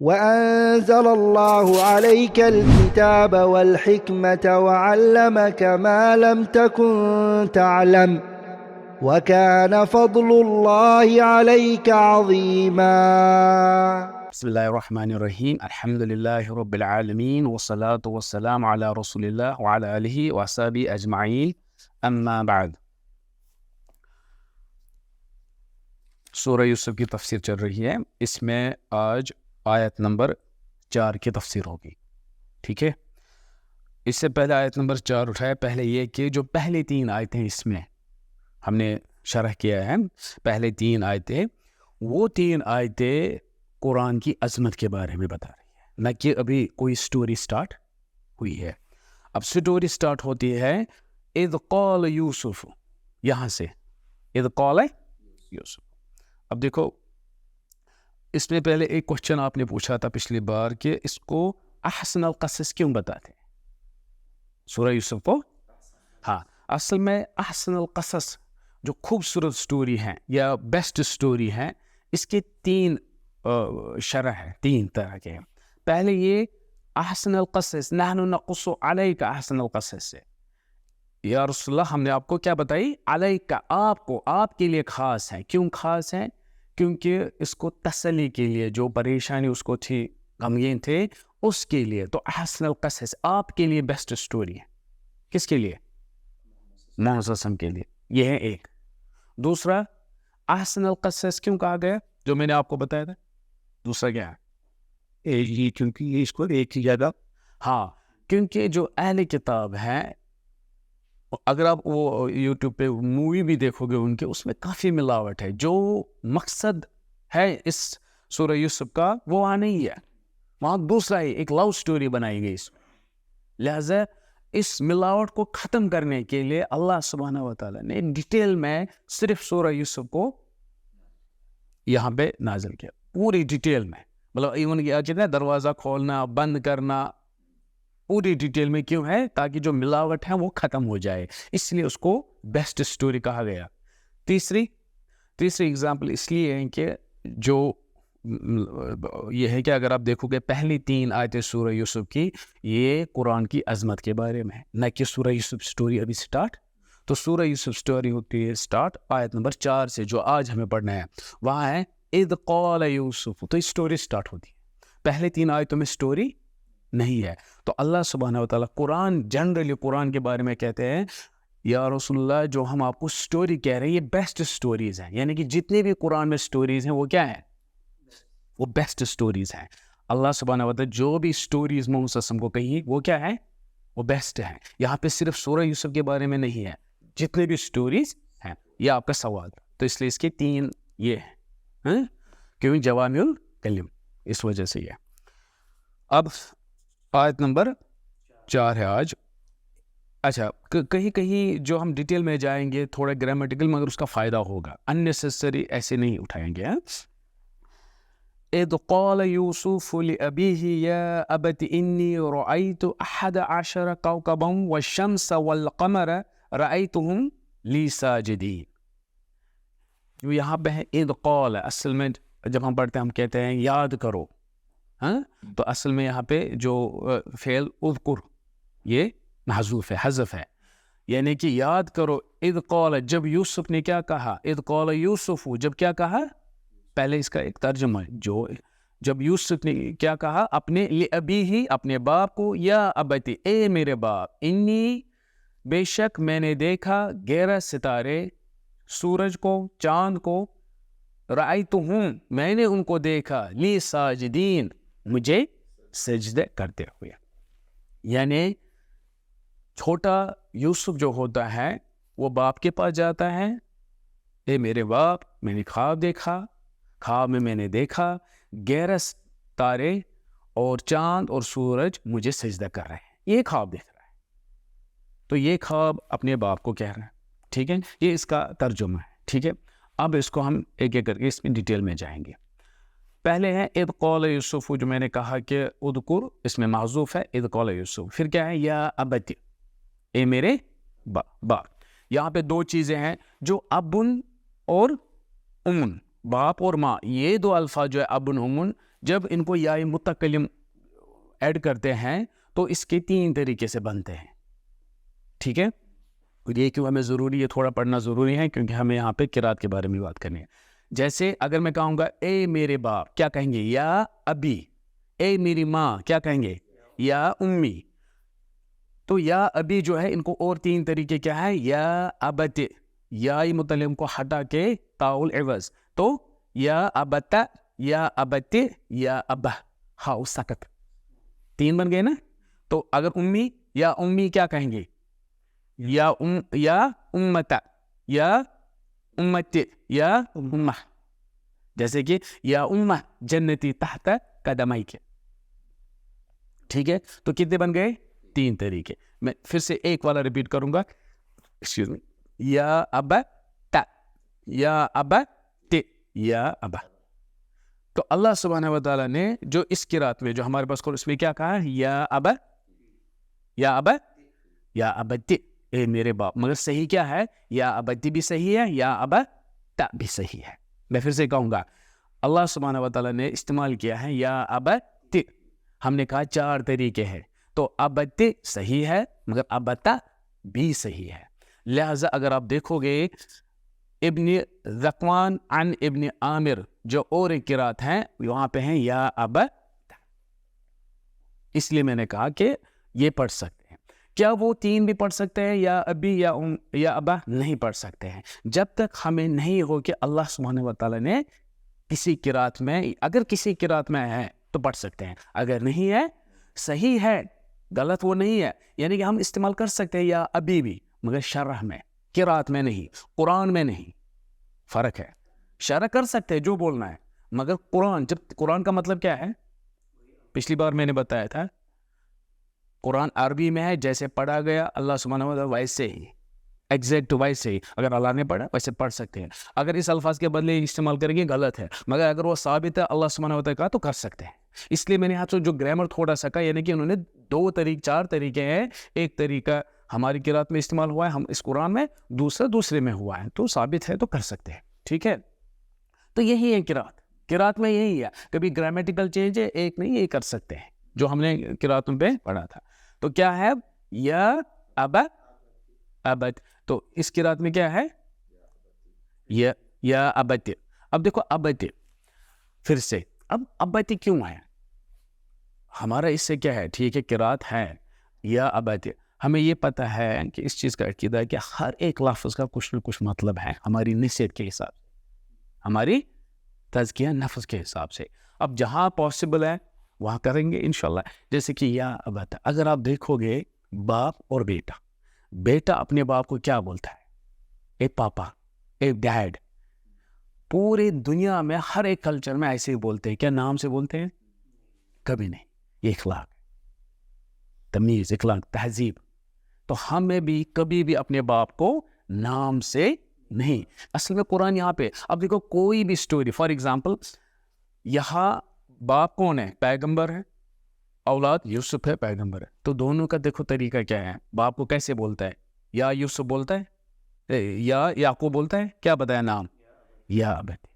وأنزل الله عليك الكتاب والحكمة وعلمك ما لم تكن تعلم وكان فضل الله عليك عظيما. بسم الله الرحمن الرحيم. الحمد لله رب العالمين والصلاة والسلام على رسول الله وعلى آله وصحبه أجمعين. أما بعد. سورہ یوسف کی تفسیر چل رہی ہے. اس میں آج آیت نمبر 4 کی تفسیر ہوگی. ٹھیک ہے. اس سے پہلے آیت نمبر 4 اٹھایا. پہلے یہ کہ جو پہلے 3 آیتیں اس میں ہم نے شرح کیا ہے، پہلے 3 آیتیں، وہ 3 آیتیں قرآن کی عظمت کے بارے میں بتا رہی ہے، نہ کہ ابھی کوئی سٹوری سٹارٹ ہوئی ہے. اب سٹوری سٹارٹ ہوتی ہے اذ قال یوسف، یہاں سے اذ قال یوسف. اب دیکھو، اس میں پہلے ایک کوشچن آپ نے پوچھا تھا پچھلی بار کہ اس کو احسن القصص کیوں بتاتے ہیں سورہ یوسف کو. ہاں، اصل میں احسن القصص جو خوبصورت سٹوری ہیں یا بیسٹ سٹوری ہیں، اس کے 3 شرح ہے، 3 طرح کے ہیں. پہلے یہ احسن القصص، نحن نقص علیک احسن القصص سے، یا رسول اللہ ہم نے آپ کو کیا بتائی، علیک، آپ کو، آپ کے لیے خاص ہے. کیوں خاص ہے؟ کیونکہ اس کو تسلی کے لیے، جو پریشانی اس کو تھی، غمگین تھے، اس کے لیے. تو احسن القصص آپ کے لیے بیسٹ سٹوری ہے. کس کے لیے؟ محمد صلی اللہ علیہ وسلم کے لیے. یہ ہے ایک. دوسرا، احسن القصص کیوں کہا گیا جو میں نے آپ کو بتایا تھا؟ دوسرا کیا ہے؟ یہ کیونکہ اس کو ایک ہی جگہ، ہاں، کیونکہ جو اہل کتاب ہیں، اگر آپ وہ یوٹیوب پہ مووی بھی دیکھو گے ان کے، اس میں کافی ملاوٹ ہے. جو مقصد ہے اس سورہ یوسف کا وہ وہاں نہیں ہے، وہاں دوسرا ہی ایک لو سٹوری بنائی گئی اس میں. لہذا اس ملاوٹ کو ختم کرنے کے لیے اللہ سبحانہ و تعالیٰ نے ڈیٹیل میں صرف سورہ یوسف کو یہاں پہ نازل کیا، پوری ڈیٹیل میں. مطلب ایون کیا دروازہ کھولنا، بند کرنا، پوری ڈیٹیل میں. کیوں ہے؟ تاکہ جو ملاوٹ ہے وہ ختم ہو جائے. اس لیے اس کو بیسٹ سٹوری کہا گیا. تیسری اگزامپل اس لیے ہے کہ جو یہ ہے کہ اگر آپ دیکھو گے پہلی 3 آیتیں سورہ یوسف کی، یہ قرآن کی عظمت کے بارے میں ہے، نہ کہ سورہ یوسف سٹوری ابھی سٹارٹ. تو سورہ یوسف سٹوری ہوتی ہے سٹارٹ آیت نمبر 4 سے، جو آج ہمیں پڑھنا ہے. وہاں ہے اذ قال یوسف، تو سٹوری سٹارٹ ہوتی ہے. پہلے 3 آیتوں میں سٹوری نہیں ہے. تو اللہ سبحانہ و تعالیٰ قرآن، جنرلی قرآن کے بارے میں کہتے ہیں یا رسول اللہ جو ہم آپ کو سٹوری کہہ رہے ہیں یہ بیسٹ سٹوریز ہیں. یعنی کہ جتنے بھی قرآن میں سٹوریز ہیں وہ کیا ہیں؟ وہ بیسٹ سٹوریز ہیں. اللہ سبحانہ و تعالیٰ جو بھی سٹوریز محمد صلی اللہ علیہ وسلم کو کہی وہ کیا ہے؟ وہ بیسٹ ہیں. یہاں پہ صرف سورہ یوسف کے بارے میں نہیں ہے، جتنے بھی سٹوریز ہیں. یہ آپ کا سوال. تو اس لیے اس کے 3 یہ ہیں، کیوں؟ جوامع الکلم، اس وجہ سے یہ. اب آیت نمبر 4 ہے آج. اچھا، کہیں جو ہم ڈیٹیل میں جائیں گے تھوڑا گرامیٹیکل، مگر اس کا فائدہ ہوگا. اننیسیسری ایسے نہیں اٹھائیں گے. اذ قال یوسف لأبیہ یا ابت انی رأیت 11 کوکبا والشمس والقمر رأیتهم لی ساجدین. جو یہاں پہ ہے اذ قال، اصل میں جب ہم پڑھتے ہیں ہم کہتے ہیں یاد کرو، ہاں، تو اصل میں یہاں پہ جو فعل اذکر یہ محذوف ہے، حذف ہے. یعنی کہ یاد کرو اذ قال، جب یوسف نے کیا کہا، اذ قال یوسف، جب کیا کہا. پہلے اس کا ایک ترجمہ ہے، جو جب یوسف نے کیا کہا اپنے لأبیہ، اپنے باپ کو، یا ابتی، اے میرے باپ، انی، بے شک میں نے دیکھا 11 ستارے، سورج کو، چاند کو، رأیتہم، میں نے ان کو دیکھا، لی ساجدین، مجھے سجدے کرتے ہوئے. یعنی چھوٹا یوسف جو ہوتا ہے وہ باپ کے پاس جاتا ہے، اے میرے باپ، میں نے خواب دیکھا، خواب میں نے دیکھا 11 تارے اور چاند اور سورج مجھے سجدہ کر رہے ہیں. یہ خواب دیکھ رہا ہے، تو یہ خواب اپنے باپ کو کہہ رہا ہے. ٹھیک ہے، یہ اس کا ترجمہ ہے. ٹھیک ہے، اب اس کو ہم ایک ایک کر کے اس میں ڈیٹیل میں جائیں گے. پہلے ہے اذ قال یوسف، جو میں نے کہا کہ اذکر، اس میں محذوف ہے اذ قال یوسف. پھر کیا ہے؟ یا ابت، اے میرے باپ. یہاں پہ 2 چیزیں ہیں جو ابن اور امن، باپ اور ماں، یہ 2 الفاظ جو ہے ابن امن، جب ان کو یا متکلم ایڈ کرتے ہیں تو اس کے 3 طریقے سے بنتے ہیں. ٹھیک ہے, یہ کیوں ہمیں ضروری ہے, تھوڑا پڑھنا ضروری ہے کیونکہ ہمیں یہاں پہ قرات کے بارے میں بات کرنی ہے. جیسے اگر میں کہوں گا اے میرے باپ, کیا کہیں گے؟ یا ابی. اے میری ماں, کیا کہیں گے؟ یا امی. تو یا ابی جو ہے ان کو اور 3 طریقے کیا ہے؟ یا ابت, یا متکلم کو ہٹا کے تاؤل عوض, تو یا ابت, یا ابت, یا ابا, ہاؤ سکت, 3 بن گئے نا. تو اگر امی, یا امی کیا کہیں گے؟ یا امت, یا امت, یا امہ. جیسے کہ یا امہ جنتی تحت قدمائک. ٹھیک ہے, تو کتنے بن گئے؟ 3 طریقے. میں پھر سے ایک والا ریپیٹ کروں گا, ایکسکیوز می. یا ابا تا, یا ابا ت, یا ابا. تو اللہ سبحانہ و تعالیٰ نے جو اس قرات میں جو ہمارے پاس اس میں کیا کہا ہے؟ یا ابا, یا ابا, یا ابت, اے میرے باپ. مگر صحیح کیا ہے؟ یا ابت بھی صحیح ہے, یا ابا تا بھی صحیح ہے. میں پھر سے کہوں گا, اللہ سبحانہ و تعالیٰ نے استعمال کیا ہے یا ابت. ہم نے کہا 4 طریقے ہیں, تو ابت صحیح ہے مگر ابتا بھی صحیح ہے. لہذا اگر آپ دیکھو گے ابن ذکوان عن ابن عامر جو اور ایک قرات ہیں وہاں پہ ہیں یا ابا. اس لیے میں نے کہا کہ یہ پڑھ سکتے ہیں. کیا وہ 3 بھی پڑھ سکتے ہیں, یا ابی یا ابا؟ نہیں پڑھ سکتے ہیں جب تک ہمیں نہیں ہو کہ اللہ سبحانہ و تعالیٰ نے کسی قرات میں, اگر کسی قرات میں ہے تو پڑھ سکتے ہیں, اگر نہیں ہے صحیح ہے, غلط وہ نہیں ہے. یعنی کہ ہم استعمال کر سکتے ہیں یا ابھی بھی, مگر شرح میں, قرات میں نہیں, قرآن میں نہیں. فرق ہے. شرح کر سکتے ہیں جو بولنا ہے, مگر قرآن, جب قرآن کا مطلب کیا ہے؟ پچھلی بار میں نے بتایا تھا, قرآن عربی میں ہے, جیسے پڑھا گیا اللہ سبحانہ و تعالیٰ ویسے ہی, ایگزیکٹ ویسے ہی. اگر اللہ نے پڑھا ویسے پڑھ سکتے ہیں. اگر اس الفاظ کے بدلے استعمال کریں گے غلط ہے, مگر اگر وہ ثابت ہے اللہ سبحانہ و تعالیٰ کا تو کر سکتے ہیں. اس لیے میں نے یہاں سے جو گرامر تھوڑا سا کہا, یعنی کہ انہوں نے 4 طریقے ہیں. ایک طریقہ ہماری قرات میں استعمال ہوا ہے, ہم اس قرآن میں, دوسرے میں ہوا ہے, تو ثابت ہے تو کر سکتے ہیں. ٹھیک ہے, تو یہی ہے قرات میں یہی ہے. کبھی گرامیٹیکل چینج ہے, ایک نہیں, یہ کر سکتے ہیں جو ہم نے قراتوں پہ پڑھا تھا. تو کیا ہے؟ یا ابا ابت. تو اس قرات میں کیا ہے؟ یا ابت. اب دیکھو ابت پھر سے, اب ابت کیوں ہے ہمارا, اس سے کیا ہے؟ ٹھیک ہے قرات ہے یا ابت, ہمیں یہ پتہ ہے کہ اس چیز کا عقیدہ ہے کہ ہر ایک لفظ کا کچھ نہ کچھ مطلب ہے ہماری نصیحت کے حساب سے, ہماری تزکیہ نفس کے حساب سے. اب جہاں پاسبل ہے وہاں کریں گے انشاءاللہ. جیسے کہ یا ابت, اگر آپ دیکھو گے باپ اور بیٹا, بیٹا اپنے باپ کو کیا بولتا ہے؟ اے پاپا, اے ڈیڈ. پورے دنیا میں ہر ایک کلچر میں ایسے ہی بولتے ہیں. کیا نام سے بولتے ہیں؟ کبھی نہیں. یہ اخلاق, تمیز, اخلاق, تہذیب. تو ہمیں بھی کبھی بھی اپنے باپ کو نام سے نہیں. اصل میں قرآن یہاں پہ, اب دیکھو کوئی بھی سٹوری, فار ایگزامپل یہاں باپ کون ہے؟ پیغمبر ہے, اولاد یوسف ہے, پیغمبر ہے. تو دونوں کا دیکھو طریقہ کیا ہے. باپ کو کیسے بولتا ہے؟ یا یوسف بولتا ہے, یا یعقوب بولتا ہے, کیا بتایا نام؟ یا ابت.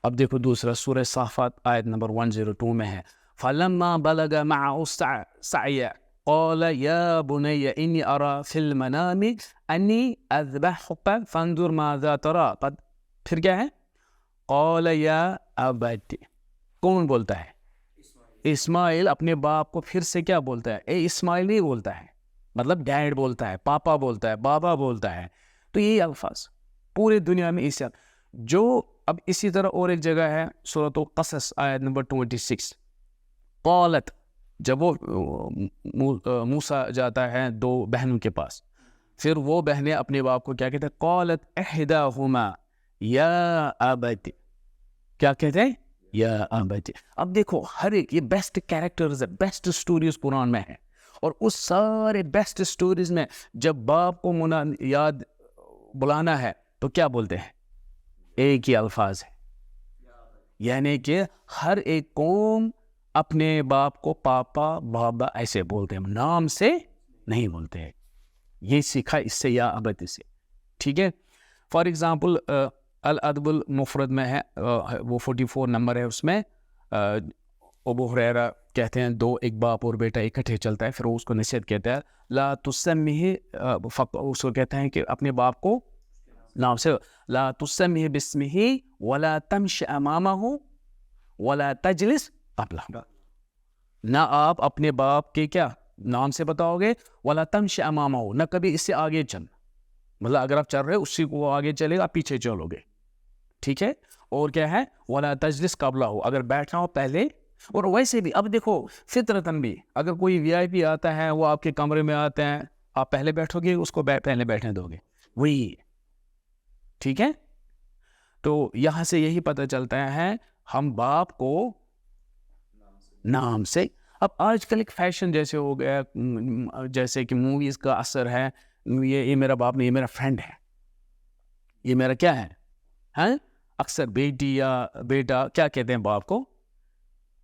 اب دیکھو دوسرا سورہ صافات آیت نمبر 102 میں ہے, فَلَمَّا بَلَغَ مَعَهُ السَّعْيَ قَالَ يَا بُنَيَّ إِنِّي أَرَى فِي الْمَنَامِ أَنِّي أَذْبَحُكَ فَانْظُرْ مَاذَا تَرَىٰ. پھر کیا ہے؟ قَالَ يَا أَبَتِ. کون بولتا ہے؟ اسماعیل اپنے باپ کو پھر سے کیا بولتا ہے؟ اے اسماعیل نہیں بولتا ہے, مطلب ڈیڈ بولتا ہے, پاپا بولتا ہے, بابا بولتا ہے. تو یہی الفاظ پورے دنیا میں اس جو. اب اسی طرح اور ایک جگہ ہے سورۃ القصص آیت نمبر 26, قالت, جب وہ موسیٰ جاتا ہے 2 بہنوں کے پاس, پھر وہ بہنیں اپنے باپ کو کیا کہتے ہیں؟ قالت احداہما یا ابت. کیا کہتے ہیں؟ یا ابت. اب دیکھو ہر ایک, یہ بیسٹ کیریکٹرز ہے, بیسٹ سٹوریز قرآن میں ہیں, اور اس سارے بیسٹ سٹوریز میں جب باپ کو یاد بلانا ہے تو کیا بولتے ہیں؟ ایک ہی الفاظ ہے. یعنی کہ ہر ایک قوم اپنے باپ کو پاپا بابا ایسے بولتے ہیں, نام سے نہیں بولتے ہیں. یہ سیکھا اس سے یا ابت سے. ٹھیک ہے, فار ایگزامپل الادب المفرد میں ہے, وہ 44 نمبر ہے, اس میں ابو ہریرہ کہتے ہیں ایک باپ اور بیٹا اکٹھے چلتا ہے، پھر وہ اس کو نصیحت کہتا ہے لا تسمہ، اس کو کہتے ہیں کہ اپنے باپ کو نام سے لا تسمہ باسمہ ولا تمش امامہ ولا تجلس قبلہ، نہ آپ اپنے باپ کے کیا نام سے بتاؤ گے، ولا تمش امامہ، نہ کبھی اس سے آگے چل، مطلب اگر آپ چل رہے اسی کو آگے چلے گا، آپ پیچھے چلو گے، ٹھیک ہے. اور کیا ہے ولا تجلس قبلہ، اگر بیٹھنا ہو پہلے. اور ویسے بھی اب دیکھو فطرتاً بھی اگر کوئی وی آئی پی آتا ہے، وہ آپ کے کمرے میں آتے ہیں، آپ پہلے بیٹھو گے، اس کو پہلے بیٹھنے دو گے، وہی ٹھیک ہے. تو یہاں سے یہی پتہ چلتا ہے ہم باپ کو نام سے. اب آج کل ایک فیشن جیسے ہو گیا، جیسے کہ موویز کا اثر ہے، یہ میرا باپ نہیں، یہ میرا فرینڈ ہے، یہ میرا کیا ہے، ہاں اکثر بیٹی یا بیٹا کیا کہتے ہیں باپ کو،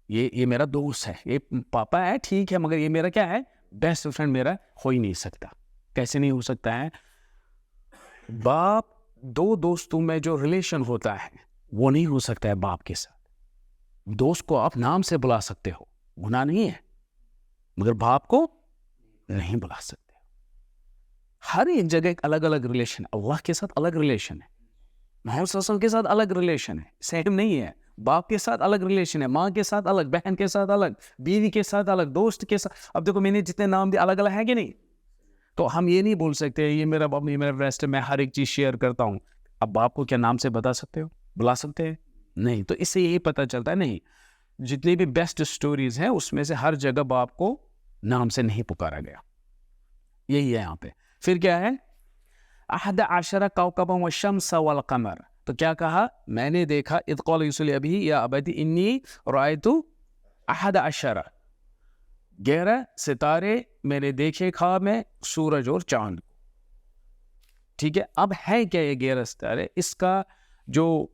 یہ میرا دوست ہے، یہ پاپا ہے ٹھیک ہے، مگر یہ میرا کیا ہے، بیسٹ فرینڈ میرا ہو ہی نہیں سکتا. کیسے نہیں ہو سکتا ہے؟ باپ دو دوستوں میں جو ریلیشن ہوتا ہے وہ نہیں ہو سکتا ہے باپ کے ساتھ. دوست کو آپ نام سے بلا سکتے ہو، گناہ نہیں ہے، مگر باپ کو نہیں بلا سکتے. ہر ایک جگہ ایک الگ الگ ریلیشن، اللہ کے ساتھ الگ ریلیشن ہے، محمد صلی اللہ علیہ وسلم کے ساتھ الگ ریلیشن ہے، سیم نہیں ہے. باپ کے ساتھ الگ ریلیشن ہے، ماں کے ساتھ الگ، بہن کے ساتھ الگ، بیوی کے ساتھ الگ، دوست کے ساتھ. اب دیکھو میں نے جتنے نام دیے الگ الگ ہیں کہ نہیں، تو ہم یہ نہیں بول سکتے یہ میرا باپ، یہ میرا بیسٹ ہے، میں ہر ایک چیز شیئر کرتا ہوں. اب باپ کو کیا نام سے بتا سکتے ہو، بلا سکتے ہیں؟ نہیں. تو اس سے یہی پتہ چلتا ہے نہیں، جتنی بھی بیسٹ سٹوریز ہیں اس میں سے ہر جگہ باپ کو نام سے نہیں پکارا گیا. یہی ہے یہاں پہ. پھر کیا ہے 11 کوكبا والشمس والقمر، تو کیا کہا، میں نے دیکھا اذ قال یوسف لابیہ یا ابت انی رأیت 11 11 ستارے میں نے دیکھے خواب میں، سورج اور چاند. ٹھیک ہے. اب ہے کیا یہ 11 ستارے؟ اس کا جو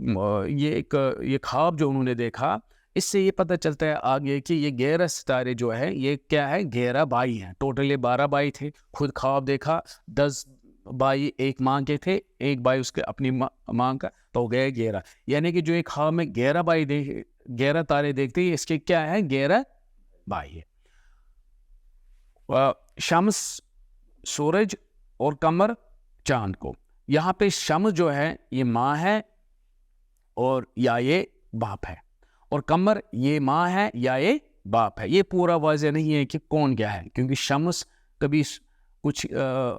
یہ خواب جو انہوں نے دیکھا، اس سے یہ پتہ چلتا ہے آگے کہ یہ 11 ستارے جو ہے یہ کیا ہے، 11 بھائی ہیں. ٹوٹل 12 بھائی تھے، خود خواب دیکھا 10 بھائی ایک ماں کے تھے، ایک بھائی اس کے اپنی ماں کا، تو ہو گئے 11. یعنی کہ جو ایک خواب میں 11 بھائی 11 تارے دیکھتے ہیں، اس کے کیا ہے 11 بھائی ہے. شمس سورج اور قمر چاند کو. یہاں پہ شمس جو ہے یہ ماں ہے اور یا یہ باپ ہے، اور قمر یہ ماں ہے یا یہ باپ ہے. یہ پورا واضح نہیں ہے کہ کون کیا ہے، کیونکہ شمس کبھی کچھ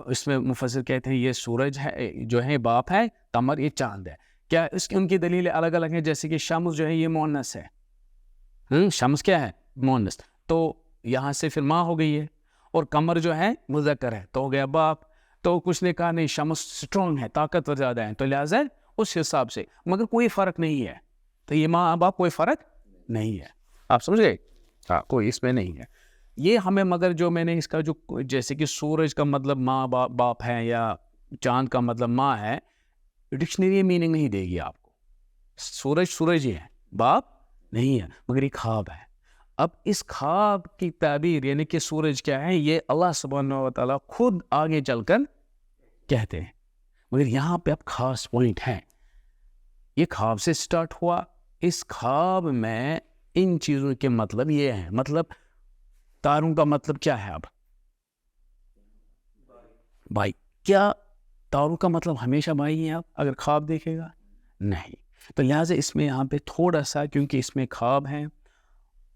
اس میں مفسر کہتے ہیں یہ سورج ہے جو ہے باپ ہے، قمر یہ چاند ہے. کیا اس کی ان کی دلیلیں الگ الگ ہیں، جیسے کہ شمس جو ہے یہ مؤنث ہے، شمس کیا ہے مؤنث، تو یہاں سے پھر ماں ہو گئی ہے، اور قمر جو ہے مذکر ہے تو ہو گیا باپ. تو کچھ نے کہا نہیں شمس سٹرونگ ہے، طاقتور زیادہ ہے، تو لہٰذا اس حساب سے، مگر کوئی فرق نہیں ہے. تو یہ ماں باپ کوئی فرق نہیں ہے، آپ سمجھ گئے؟ ہاں کوئی اس میں نہیں ہے. یہ ہمیں مگر جو میں نے اس کا جو جیسے کہ سورج کا مطلب ماں باپ ہے یا چاند کا مطلب ماں ہے، ڈکشنری میننگ نہیں دے گی آپ کو. سورج ہی ہے، باپ نہیں ہے، مگر یہ خواب ہے. اب اس خواب کی تعبیر یعنی کہ سورج کیا ہے، یہ اللہ سبحانہ و تعالیٰ خود آگے چل کر کہتے ہیں. مگر یہاں پہ اب خاص پوائنٹ ہے، یہ خواب سے سٹارٹ ہوا، اس خواب میں ان چیزوں کے مطلب یہ ہیں. مطلب تاروں کا مطلب کیا ہے؟ اب بھائی، کیا تاروں کا مطلب ہمیشہ بھائی ہیں؟ اب اگر خواب دیکھے گا نہیں، تو لہٰذا اس میں یہاں پہ تھوڑا سا، کیونکہ اس میں خواب ہیں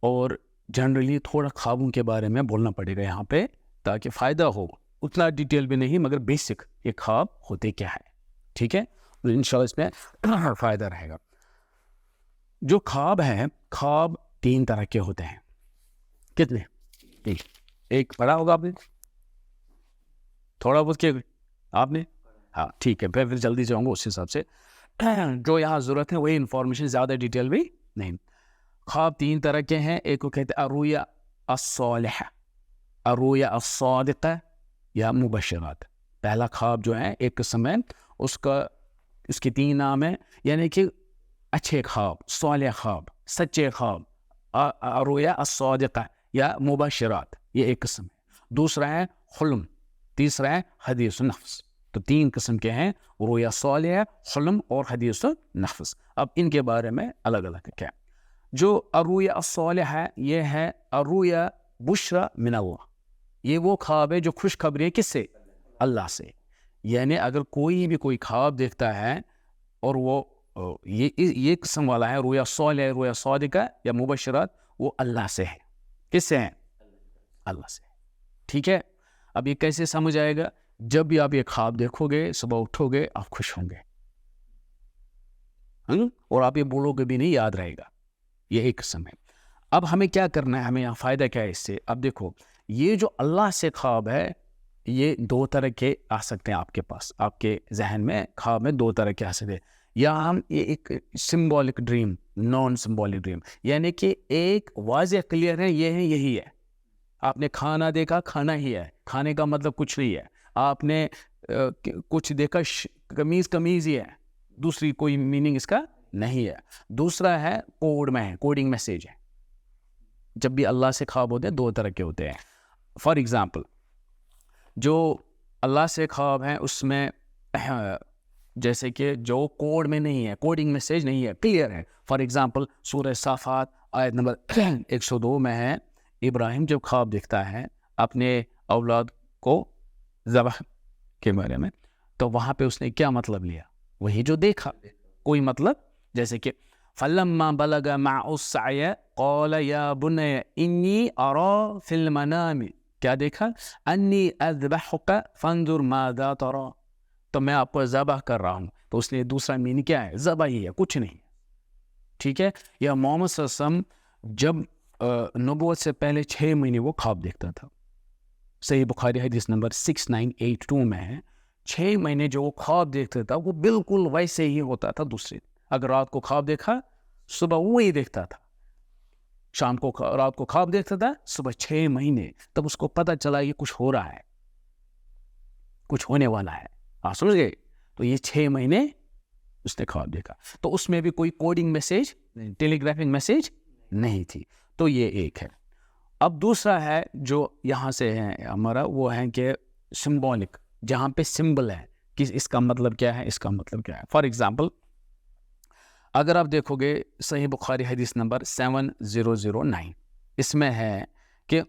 اور جنرلی تھوڑا خوابوں کے بارے میں بولنا پڑے گا یہاں پہ تاکہ فائدہ ہو. اتنا ڈیٹیل بھی نہیں، مگر بیسک یہ خواب ہوتے کیا ہے، ٹھیک ہے. انشاءاللہ اس میں فائدہ رہے گا. جو خواب ہیں، خواب 3 طرح کے ہوتے ہیں. کتنے؟ ایک پڑھا ہوگا آپ نے تھوڑا بہت کیا آپ نے؟ ہاں ٹھیک ہے، پھر جلدی جاؤں گا اس حساب سے. جو یہاں ضرورت ہے وہی انفارمیشن، زیادہ ڈیٹیل بھی نہیں. خواب 3 طرح کے ہیں. ایک کو کہتے ہیں الرؤیا الصالحہ، الرؤیا الصادقہ یا مبشرات. پہلا خواب جو ہے ایک قسم ہے، اس کے 3 نام ہیں، یعنی کہ اچھے خواب، صالح خواب، سچے خواب، الرؤیا الصادقہ یا مبشرات، یہ ایک قسم ہے. دوسرا ہے حلم، تیسرا ہے حدیث النفس. تو 3 قسم کے ہیں، رؤیا صالحہ، حلم اور حدیث النفس. اب ان کے بارے میں الگ الگ کیا. جو الرؤیا الصالح ہے یہ ہے الرؤیا بشرا من اللہ، یہ وہ خواب ہے جو خوشخبری ہے کس سے؟ اللہ سے. یعنی اگر کوئی بھی کوئی خواب دیکھتا ہے اور وہ یہ قسم والا ہے رؤیا صالح رؤیا صادقہ یا مبشرات، وہ اللہ سے ہے. کس سے ہیں؟ اللہ سے. ٹھیک ہے. اب یہ کیسے سمجھ آئے گا؟ جب بھی آپ یہ خواب دیکھو گے صبح اٹھو گے آپ خوش ہوں گے اور آپ یہ بولو گے بھی نہیں، یاد رہے گا. یہ ایک قسم ہے. اب ہمیں کیا کرنا ہے، ہمیں یہاں فائدہ کیا ہے اس سے؟ اب دیکھو یہ جو اللہ سے خواب ہے یہ دو طرح کے آ سکتے ہیں آپ کے پاس، آپ کے ذہن میں خواب میں دو طرح کے آ سکتے ہیں. یا ہم یہ ایک symbolic dream, naan symbolic dream, یعنی کہ ایک واضح کلیئر ہے یہ ہے یہی ہے. آپ نے کھانا دیکھا کھانا ہی ہے، کھانے کا مطلب کچھ نہیں ہے. آپ نے کچھ دیکھا قمیض قمیض ہی ہے، دوسری کوئی میننگ اس کا نہیں ہے. دوسرا ہے کوڈ میں ہے، کوڈنگ میسیج ہے. جب بھی اللہ سے خواب ہوتے ہیں دو طرح کے ہوتے ہیں. فار ایگزامپل جو اللہ سے خواب ہیں اس میں جیسے کہ جو کوڈ میں نہیں ہے، کوڈنگ میسیج نہیں ہے، کلیئر ہے. فار ایگزامپل سورہ صافات آیت نمبر 102 میں ہے، ابراہیم جب خواب دیکھتا ہے اپنے اولاد کو ذبح کے بارے میں، تو وہاں پہ اس نے کیا مطلب لیا؟ وہی جو دیکھا، کوئی مطلب. جیسے کہ فلما بلغ معه السعي قال يا بني اني ارى في المنام، کیا دیکھا؟ انی اذبحك فانظر ماذا ترى، تو میں آپ کو ذبح کر رہا ہوں. تو اس لیے دوسرا میننگ کیا ہے؟ ذبح ہی ہے، کچھ نہیں. ٹھیک ہے. یا محمد صلی اللہ علیہ وسلم جب نبوت سے پہلے 6 مہینے وہ خواب دیکھتا تھا. صحیح بخاری حدیث نمبر 6982 میں ہے. 6 مہینے جو وہ خواب دیکھتا تھا وہ بالکل ویسے ہی ہوتا تھا دوسرے. اگر رات کو خواب دیکھا صبح وہی دیکھتا تھا، شام کو رات کو خواب دیکھتا تھا صبح. 6 مہینے تب اس کو پتہ چلا یہ کچھ ہو رہا ہے، کچھ ہونے والا ہے. آپ سمجھ گئے؟ تو یہ 6 مہینے اس نے خواب دیکھا. تو اس میں بھی کوئی کوڈنگ میسیج، ٹیلی گرافنگ میسیج نہیں تھی. تو یہ ایک ہے. اب دوسرا ہے جو یہاں سے ہے ہمارا، وہ ہے کہ سمبولک، جہاں پہ سمبل ہے کہ اس کا مطلب کیا ہے، اس کا مطلب کیا ہے. فار ایگزامپل اگر آپ دیکھو گے صحیح بخاری حدیث نمبر 7009، اس میں ہے کہ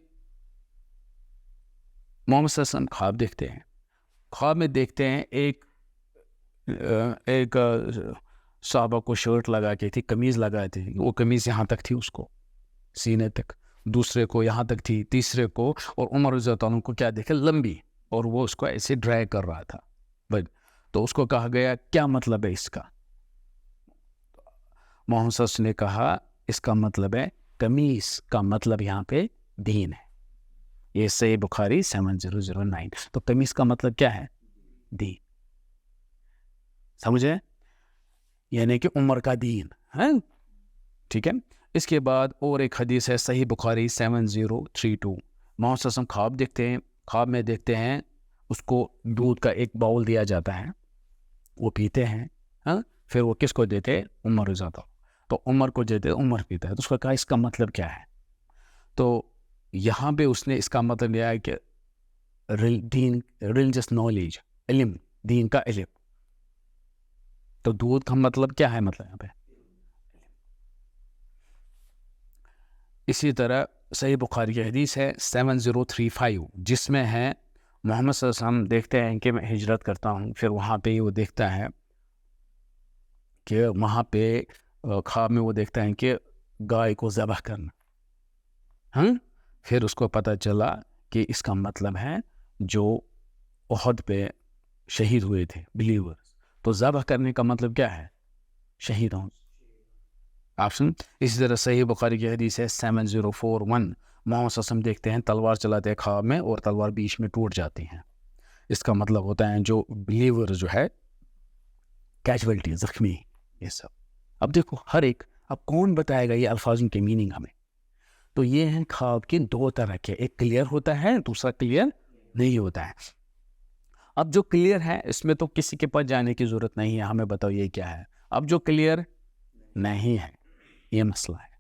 محمد صلی اللہ علیہ وسلم خواب دیکھتے ہیں. خواب میں دیکھتے ہیں ایک صحابہ کو شرٹ لگا کے تھی، قمیض لگائے تھے، وہ قمیض یہاں تک تھی اس کو سینے تک، دوسرے کو یہاں تک تھی، تیسرے کو، اور عمر رضی اللہ عنہ کو کیا دیکھے؟ لمبی، اور وہ اس کو ایسے ڈرائی کر رہا تھا. تو اس کو کہا گیا کیا مطلب ہے اس کا؟ محمد صلی اللہ علیہ وسلم نے کہا اس کا مطلب ہے قمیص کا مطلب یہاں پہ دین ہے. یہ صحیح بخاری 7009. تو قمیص کا مطلب کیا ہے؟ دین. سمجھے؟ یعنی کہ عمر کا دین ہے. ٹھیک ہے. اس کے بعد اور ایک حدیث ہے صحیح بخاری 7032. محمد صلی اللہ علیہ وسلم خواب دیکھتے ہیں، خواب میں دیکھتے ہیں اس کو دودھ کا ایک باؤل دیا جاتا ہے، وہ پیتے ہیں. پھر وہ کس کو دیتے؟ عمر رضی اللہ عنہ. تو عمر کو دیتے، عمر پیتا ہے. تو اس کو کہا اس کا مطلب کیا ہے؟ تو یہاں پہ اس نے اس کا مطلب لیا ہے کہ دین، ریلیجس نالج، علم، دین کا علم. تو دودھ کا مطلب کیا ہے؟ مطلب یہاں پہ اسی طرح صحیح بخاری کی حدیث ہے 7035، جس میں ہے محمد صلی اللہ علیہ وسلم دیکھتے ہیں کہ میں ہجرت کرتا ہوں. پھر وہاں پہ وہ دیکھتا ہے کہ وہاں پہ خواب میں وہ دیکھتا ہے کہ گائے کو ذبح کرنا. پھر اس کو پتہ چلا کہ اس کا مطلب ہے جو احد پہ شہید ہوئے تھے بلیورز. تو ذبح کرنے کا مطلب کیا ہے؟ شہید ہوں. آپ سن. اسی طرح صحیح بخاری کی حدیث ہے 7041، محمد صلی اللہ علیہ وسلم دیکھتے ہیں تلوار چلاتے ہیں خواب میں، اور تلوار بیچ میں ٹوٹ جاتی ہیں. اس کا مطلب ہوتا ہے جو بلیور جو ہے کیجویلٹی، زخمی، یہ سب. اب دیکھو ہر ایک، اب کون بتائے گا یہ الفاظوں کے میننگ ہمیں؟ تو یہ ہیں خواب کے دو طرح کے، ایک کلیئر ہوتا ہے، دوسرا کلیئر نہیں ہوتا ہے. اب جو کلیئر ہے اس میں تو کسی کے پاس جانے کی ضرورت نہیں ہے، ہمیں بتاؤ یہ کیا ہے. اب جو کلیئر نہیں ہے یہ مسئلہ ہے.